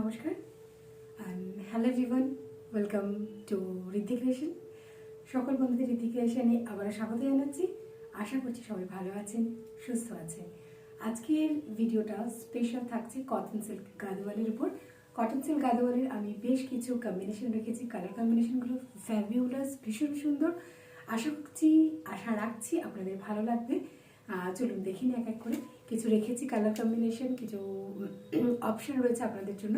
নমস্কার hello everyone, welcome to Riddhi creation. সকল বন্ধুদের ঋদ্ধি ক্রিয়েশনে আবার স্বাগত জানাচ্ছি। আশা করছি সবাই ভালো আছেন, সুস্থ আছেন। আজকের ভিডিওটা স্পেশাল থাকছে কটন সিল্ক গাদোয়ালের উপর। কটন সিল্ক গাদোয়ালের আমি বেশ কিছু কম্বিনেশন রেখেছি। কালার কম্বিনেশনগুলো ফ্যাবিউলাস, ভীষণ সুন্দর। আশা রাখছি আপনাদের ভালো লাগবে। চলুন দেখিনি এক এক করে। কিছু রেখেছি কালার কম্বিনেশন, কিছু অপশন রয়েছে আপনাদের জন্য।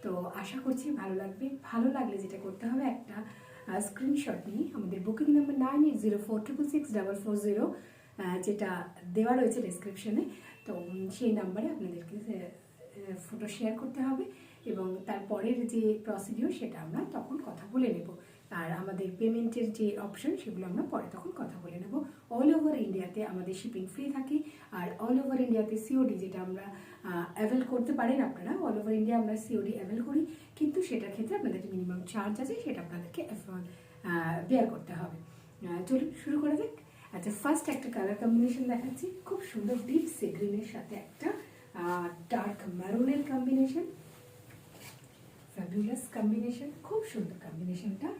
তো আশা করছি ভালো লাগবে। ভালো লাগলে যেটা করতে হবে, একটা স্ক্রিনশট নিয়ে আমাদের বুকিং নাম্বার 9804666440 যেটা দেওয়া রয়েছে ডেসক্রিপশনে, তো সেই নাম্বারে আপনাদেরকে ফটো শেয়ার করতে হবে এবং তারপরের যে প্রসিডিওর সেটা আমরা তখন কথা বলে নেব। আর আমাদের পেমেন্টের যে অপশন সেগুলো আমরা পরে তখন কথা বলে নেব। অল ওভার ইন্ডিয়াতে আমাদের শিপিং ফ্রি থাকে, আর অল ওভার ইন্ডিয়াতে সিওডি যেটা আমরা অ্যাভেল করতে পারেন আপনারা। অল ওভার ইন্ডিয়া আমরা সিওডি অ্যাভেল করি, কিন্তু সেটার ক্ষেত্রে আপনাদের মিনিমাম চার্জ আছে, সেটা আপনাদেরকে বেয়ার করতে হবে। চলুন শুরু করা যাক। আচ্ছা, ফার্স্ট একটা কালার কম্বিনেশন দেখাচ্ছি। খুব সুন্দর ডিপ সি গ্রিনের সাথে একটা ডার্ক ম্যারুনের কম্বিনেশন। ফ্যাবুলাস কম্বিনেশন, খুব সুন্দর কম্বিনেশনটা।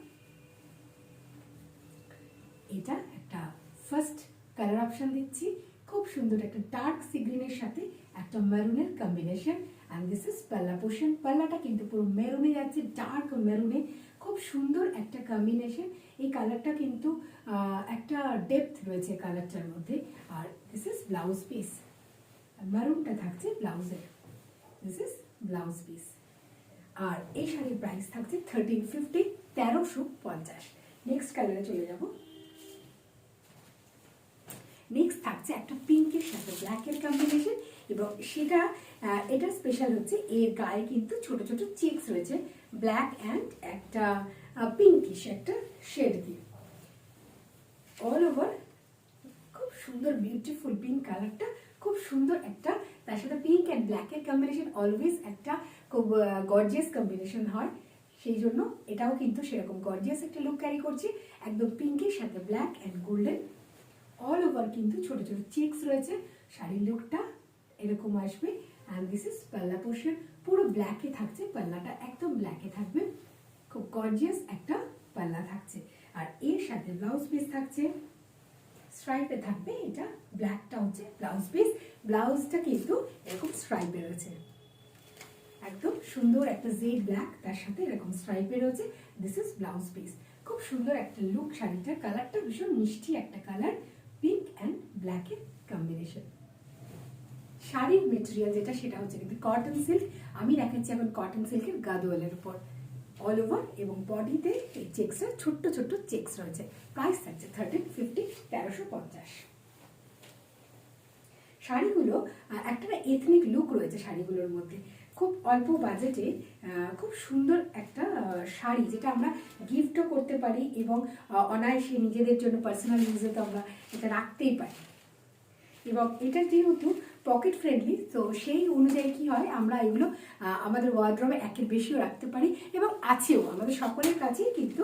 এটা একটা ফার্স্ট কালার অপশন দিচ্ছি। খুব সুন্দর একটা ডার্ক সি গ্রিনের সাথে একটা মেরুনের কম্বিনেশন। অ্যান্ড দিস ইজ পাল্লা পোর্শন। পাল্লাটা কিন্তু পুরো মেরুনে যাচ্ছে, ডার্ক মেরুনে। খুব সুন্দর একটা কম্বিনেশন। এই কালারটা কিন্তু একটা ডেপথ রয়েছে কালারটার মধ্যে। আর দিস ইজ ব্লাউজ পিস। মেরুনটা থাকছে ব্লাউজের। This is blouse piece. আর এই শাড়ির প্রাইস থাকছে 1350, 1350। নেক্সট কালারে চলে যাব। নেক্সট থাকছে একটা পিঙ্কের সাথে ব্ল্যাকের কম্বিনেশন, এবং সেটা এটা স্পেশাল হচ্ছে এর গায়ে কিন্তু ছোট ছোট চেকস রয়েছে, ব্ল্যাক অ্যান্ড একটা পিঙ্কিশ একটা শেড দিয়ে। অল ওভার খুব সুন্দর বিউটিফুল পিঙ্ক কালারটা, খুব সুন্দর একটা। তার সাথে পিঙ্ক অ্যান্ড ব্ল্যাকের কম্বিনেশন অলওয়েজ একটা খুব গর্জিয়াস কম্বিনেশন হয়, সেই জন্য এটাও কিন্তু সেরকম গর্জিয়াস একটা লুক ক্যারি করছে। একদম পিঙ্কের সাথে black and golden. All over কিন্তু ছোট ছোট চেকস রয়েছে। শাড়ির লুকটা এরকম আসবে। অ্যান্ড দিস ইজ পাল্লা পোর্শন। পুরো ব্ল্যাকে থাকছে, পাল্লাটা একদম ব্ল্যাকে থাকবে। খুব গর্জিয়াস একটা পাল্লা থাকছে। আর এর সাথে ব্লাউজ পিস থাকছে, স্ট্রাইপে থাকবে। এটা ব্ল্যাকটা হচ্ছে ব্লাউজ পিস। ব্লাউজটা কিন্তু এরকম স্ট্রাইপে রয়েছে, একদম সুন্দর একটা জেড ব্ল্যাক, তার সাথে এরকম স্ট্রাইপে রয়েছে। This is blouse piece. খুব সুন্দর একটা লুক শাড়িটার। কালারটা ভীষণ মিষ্টি একটা কালার, পিঙ্ক অ্যান্ড ব্ল্যাকের কম্বিনেশন। শাড়ির মেটেরিয়াল যেটা, সেটা হচ্ছে কিন্তু কটন সিল্ক। আমি দেখাচ্ছি এখন কটন সিল্কের গাদোয়ালের উপর। অল ওভার এবং বডিতে এই চেক্সের ছোট্ট ছোট্ট চেক্স রয়েছে। প্রাইস থাকছে 1350, 1350। শাড়িগুলো একটা এথনিক লুক রয়েছে শাড়িগুলোর মধ্যে। খুব অল্প বাজেটে খুব সুন্দর একটা শাড়ি, যেটা আমরা গিফটও করতে পারি এবং অনায়াসে নিজেদের জন্য পার্সোনাল ইউজে তো আমরা এটা রাখতেই পারি। এবং এটা যেহেতু পকেট ফ্রেন্ডলি, তো সেই অনুযায়ী কি হয়, আমরা এগুলো আমাদের ওয়ার্ড্রবে একের বেশিও রাখতে পারি, এবং আছেও আমাদের সকলের কাছেই কিন্তু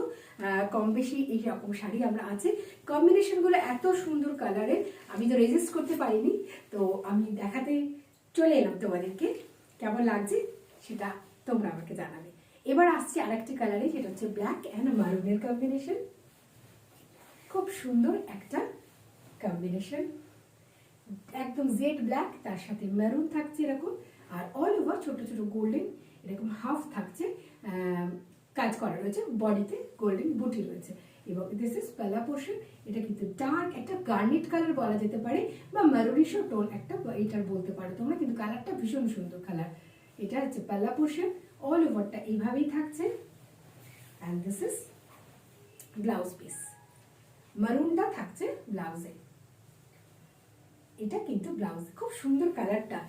কম বেশি এই রকম শাড়ি আমরা আছে। কম্বিনেশনগুলো এত সুন্দর কালারের, আমি তো রেজিস্ট করতে পারিনি, তো আমি দেখাতে চলে এলাম তোমাদেরকে। কেমন লাগছে সেটা তোমরা আমাকে জানাবে। এবার আসছি আরেকটি কালারে, যেটা হচ্ছে ব্ল্যাক অ্যান্ড মারুনের কম্বিনেশন। খুব সুন্দর একটা কম্বিনেশন, একদম জেড ব্ল্যাক, তার সাথে মেরুন থাকছে এরকম। আর অল ওভার ছোট ছোট গোল্ডেন এরকম হাফ থাকছে, কাজ করা রয়েছে। বডিতে গোল্ডেন বুটি রয়েছে। এবং দিস ইজ পাল্লা পোর্শন। এটা কিন্তু ডার্ক একটা গার্নেট কালার বলা যেতে পারে, বা মেরুনিশো টোন একটা এটার বলতে পারো তোমরা, কিন্তু কালারটা ভীষণ সুন্দর কালার। এটা হচ্ছে পাল্লা পোর্শন। অল ওভারটা এইভাবেই থাকছে। And this is blouse piece. মারুনটা থাকছে ব্লাউজে। এটা কিন্তু ব্লাউজ। খুব সুন্দর কালারটা,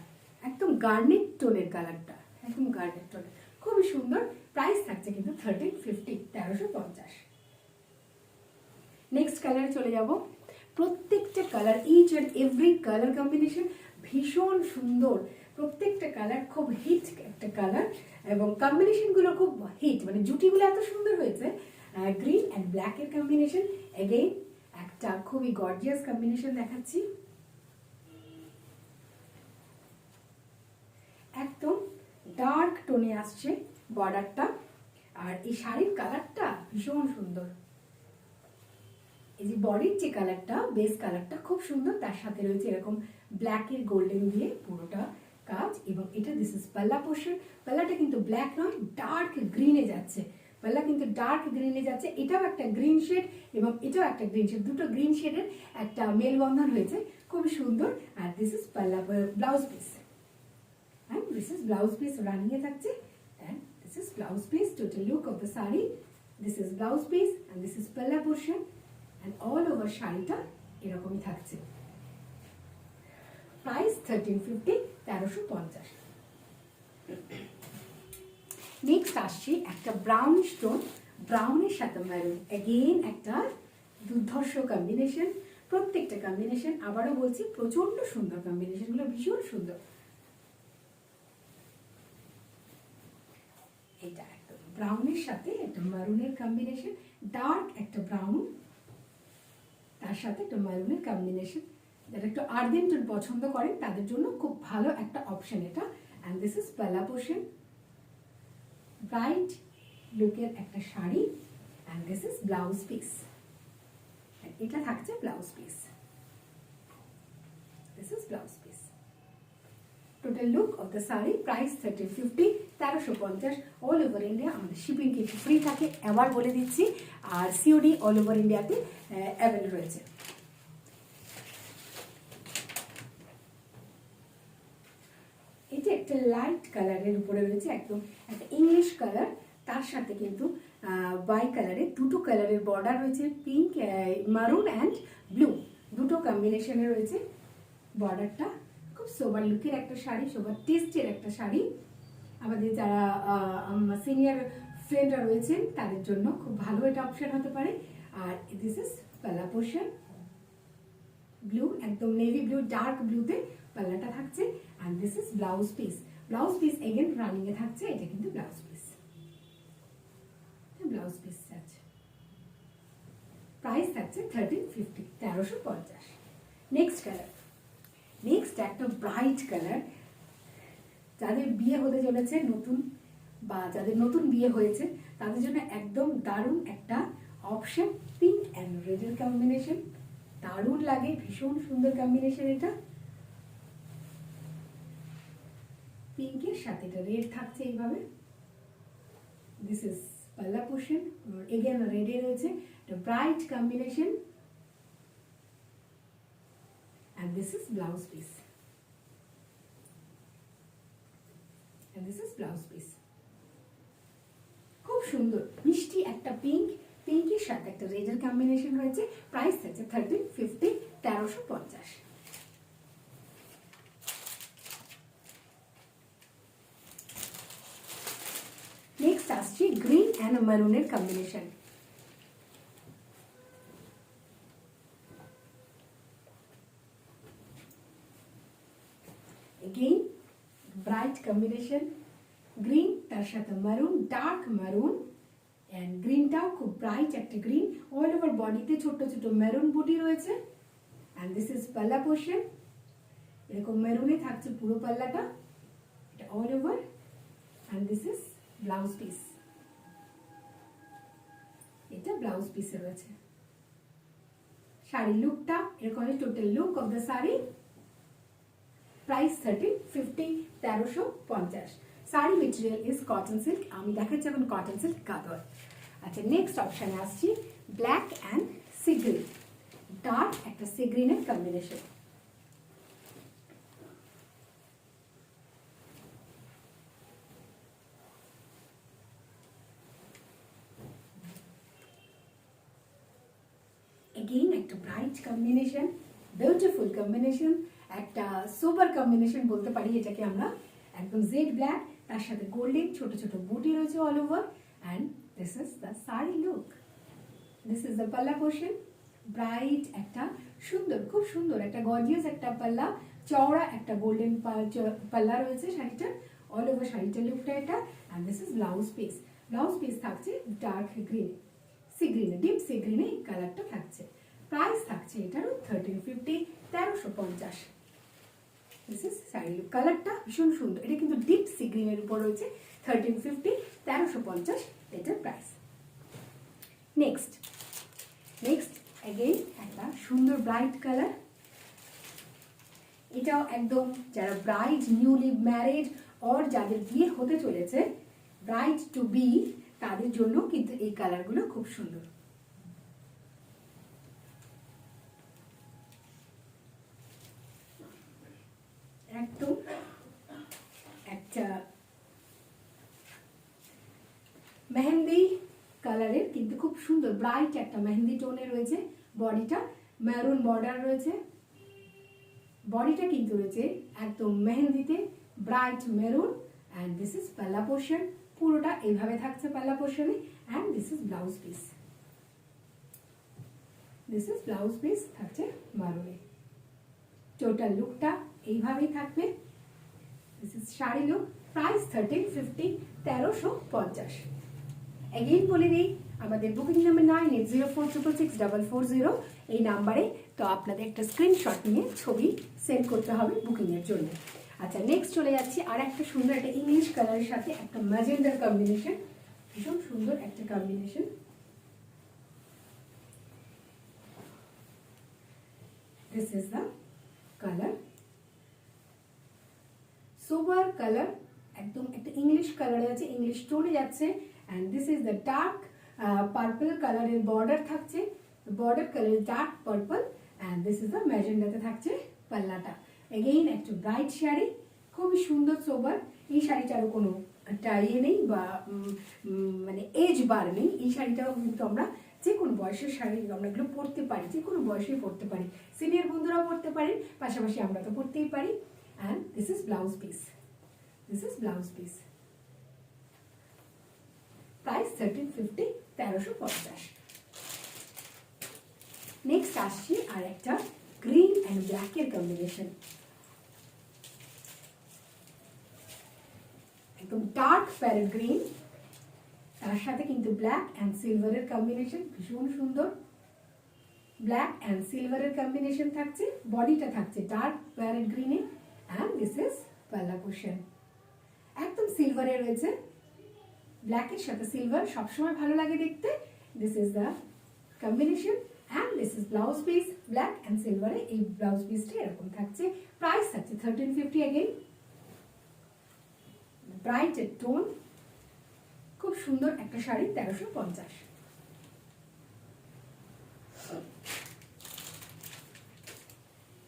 একদম গার্নেট টোনের কালারটা, একদম গার্নেট টোনের, খুবই সুন্দর। প্রাইস থাকছে কিন্তু 1350, 1350। নেক্সট কালারে চলে যাব। প্রত্যেকটা colour, each and every colour combination ভীষণ সুন্দর। প্রত্যেকটা কালার খুব হিট একটা কালার, এবং কম্বিনেশনগুলো খুব হিট, মানে জুটিগুলো এত সুন্দর হয়েছে। গ্রিন অ্যান্ড ব্ল্যাকের কম্বিনেশন, এগেইন একটা খুবই গর্জিয়াস কম্বিনেশন দেখাচ্ছি। একদম ডার্ক টোন টোনে আসছে বর্ডারটা, আর এই শাড়ির কালারটা ভীষণ সুন্দর। এই যে বডির যে কালারটা, বেস কালারটা খুব সুন্দর, তার সাথে রয়েছে এরকম ব্ল্যাকের গোল্ডেন দিয়ে পুরোটা কাজ। এবং এটা দিস ইজ পাল্লা পোর্শন। পাল্লাটা কিন্তু ব্ল্যাক নয়, ডার্ক গ্রিনে যাচ্ছে। পাল্লা কিন্তু ডার্ক গ্রিনে যাচ্ছে। এটাও একটা গ্রিন শেড এবং এটাও একটা গ্রিন শেড, দুটো গ্রিন শেডের একটা মেলবন্ধন হয়েছে, খুবই সুন্দর। আর দিস ইজ পাল্লা blouse piece, and this is blouse piece running এ থাকছে, and this is blouse piece, total look of the saree. This is blouse piece and this is palla portion, and all over শাড়িটা এরকমই থাকছে। Price 1350, 1350। Next আসছে একটা brown stone, ব্রাউনের সাথে maroon, again একটা দুর্ধর্ষ combination. প্রত্যেকটা কম্বিনেশন, আবারও বলছি, প্রচন্ড সুন্দর কম্বিনেশনগুলো, ভীষণ সুন্দর। এটা একদম ব্রাউনের সাথে একটা মারুনের কম্বিনেশন, ডার্ক একটা ব্রাউন, তার সাথে একটা মারুনের কম্বিনেশন। যারা একটু আর্জেন্ট টোন পছন্দ করেন তাদের জন্য খুব ভালো একটা অপশন এটা। অ্যান্ড দিস ইজ পাল্লা পোর্শন, ব্রাইট লুকের একটা sari, and this is blouse piece. এটা থাকছে blouse piece, this is blouse piece. Total look of the sari, price 1350, 1350। All over India আমাদের শিপিং কিন্তু ফ্রি থাকে, আবার বলে দিচ্ছি। আর সিওডি অল ওভার ইন্ডিয়াতে অ্যাভেলেবল রয়েছে। এটা একটা লাইট কালারের উপরে রয়েছে, একদম একটা ইংলিশ কালার, তার সাথে কিন্তু বাই কালারের দুটো কালারের বর্ডার রয়েছে, পিঙ্ক, মারুন অ্যান্ড ব্লু, দুটো কম্বিনেশনে রয়েছে বর্ডারটা। খুব সোবার লুকের একটা শাড়ি, সোবার টেস্টের একটা শাড়ি। আমাদের যারা সিনিয়র ফ্রেন্ডরা রয়েছেন তাদের জন্য খুব ভালো এটা অপশন হতে পারে। আর দিস ইজ পাল্লা পোর্শন, ব্লু, একদম নেভি ব্লু, ডার্ক ব্লুতে পাল্লাটা থাকছে। And this is blouse piece, blouse piece again running এ থাকছে। এটা কিন্তু ব্লাউজ পিস, ব্লাউজ পিস আছে। প্রাইস থাকছে 1350, 1350। নেক্সট কালার, নেক্সট একটা ব্রাইট কালার। যাদের বিয়ে হতে চলেছে নতুন, বা যাদের নতুন বিয়ে হয়েছে তাদের জন্য একদম দারুণ একটা অপশন। পিঙ্ক অ্যান্ড রেডের কম্বিনেশন, দারুণ লাগে, ভীষণ সুন্দর কম্বিনেশন এটা। পিঙ্কের সাথে এটা রেড থাকছে এইভাবে। দিস ইজ পাল্লা পোর্শন, এগেন রেডে রয়েছে, একটা bright combination. And this is blouse piece. And this is blouse piece. খুব সুন্দর মিষ্টি একটা পিঙ্ক, পিঙ্কের সাথে একটা রেডের কম্বিনেশন রয়েছে। প্রাইস আছে 1350, 1350। নেক্সট আসছে গ্রিন অ্যান্ড মারুনের combination. Again, bright combination, green তার সাথে maroon, dark maroon, and গ্রিনটাও খুব ব্রাইট একটা গ্রিন। অল ওভার বডিতে ছোট ছোট মেরুন বুটি রয়েছে। and this is পাল্লা পোর্শন, এরকম মেরুনে থাকছে পুরো পাল্লাটা, এটা all over. and this is blouse piece, এটা ব্লাউজ পিসে রয়েছে। শাড়ির লুকটা এরকম, total look of the sari. Price 1350, 1350। Sari material is cotton silk. আমি দেখাচ্ছি এখন কটন সিল্ক গাদোয়ার। আচ্ছা, নেক্সট অপশানে আসছি black and sea green, dark একটা সি গ্রিনের কম্বিনেশন। এগেইন একটা ব্রাইট কম্বিনেশন, বিউটিফুল কম্বিনেশন, একটা সুপার কম্বিনেশন বলতে পারি এটাকে আমরা। একদম জেড ব্ল্যাক, তার সাথে গোল্ডেন ছোট ছোট বুটি রয়েছে all over. And this is the sari look, this is the পাল্লা পোর্শন, ব্রাইট একটা সুন্দর, খুব সুন্দর একটা গর্জিয়াস একটা পাল্লা, চওড়া একটা গোল্ডেন পাল্লা রয়েছে শাড়িটার, অল ওভার শাড়িটার লুকটা এটা। And this is blouse piece, blouse piece থাকছে ডার্ক গ্রিন, সি গ্রিনে, ডিপ সি গ্রিনে কালারটা থাকছে। প্রাইস থাকছে এটারও 1350, 1350। This is sari look. কালারটা ভীষণ সুন্দর, এটা কিন্তু ডিপ সি গ্রিনের উপর রয়েছে। 1350, 1350 এটার প্রাইস। নেক্সট অ্যাগেইন একটা সুন্দর ব্রাইট কালার। এটাও একদম যারা ব্রাইড, নিউলি ম্যারিড অর যাদের বিয়ে হতে চলেছে, ব্রাইড টু বি, তাদের জন্য কিন্তু এই কালারগুলো খুব সুন্দর। একদম একটা মেহেন্দি কালারের কিন্তু খুব সুন্দর ব্রাইট একটা মেহেন্দি টোনে রয়েছে। বডিটা মেরুন বর্ডার রয়েছে, বডিটা কিন্তু রয়েছে একদম মেহেন্দিতে bright maroon. And this is পাল্লা পোর্শন, পুরোটা এইভাবে থাকছে পাল্লা পোর্শনে। And this is blouse piece, থাকছে মারুনে। টোটাল লুকটা এইভাবেই থাকবে। This is sari look. Price 1350, 1350। Again বলে দিই, আমাদের বুকিং নাম্বার 9804666440 এই নাম্বারে। তো আপনাদের একটা স্ক্রিনশট নিয়ে ছবি সেন্ড করতে হবে বুকিংয়ের জন্য। আচ্ছা, নেক্সট চলে যাচ্ছি আর একটা সুন্দর একটা ইংলিশ কালারের সাথে একটা ম্যাজেন্ডার কম্বিনেশন, ভীষণ সুন্দর একটা combination. This is the colour, sober colour, একদম একটা ইংলিশ কালারে আছে, ইংলিশ টোনে যাচ্ছে। And this is the dark purple কালারের বর্ডার থাকছে, border colour dark purple. And this is the ম্যাজেন্ডাতে থাকছে পাল্লাটা। এগেইন একটা ব্রাইট শাড়ি, খুবই সুন্দর সোবার। এই শাড়িটারও কোনো একটা ইয়ে নেই বা মানে এজ বার নেই। এই শাড়িটাও কিন্তু আমরা যে কোনো বয়সের শাড়ি আমরা এগুলো পরতে পারি, যে কোনো বয়সেই পরতে পারি। সিনিয়র বন্ধুরাও পরতে পারি, পাশাপাশি আমরা তো পরতেই পারি। And this is blouse piece, price 1350, 1350। Next আসছি আর একটা গ্রিন অ্যান্ড ব্ল্যাকের কম্বিনেশন, একদম ডার্ক প্যারেট গ্রিন, তার সাথে কিন্তু ব্ল্যাক অ্যান্ড সিলভারের কম্বিনেশন, ভীষণ সুন্দর। ব্ল্যাক অ্যান্ড সিলভারের কম্বিনেশন থাকছে, বডিটা থাকছে ডার্ক প্যারেট গ্রিনে। অ্যান্ড দিস ইজ পাল্লা পোর্শন, একদম সিলভারে রয়েছে। ব্ল্যাকের সাথে সিলভার সবসময় ভালো লাগে দেখতে। This is the combination. And this is blouse piece, black and সিলভারে এই ব্লাউজ পিসটি এরকম থাকছে। প্রাইস থাকছে 1350। অ্যাগেইন ব্রাইট টোন, খুব সুন্দর একটা শাড়ি, 1350।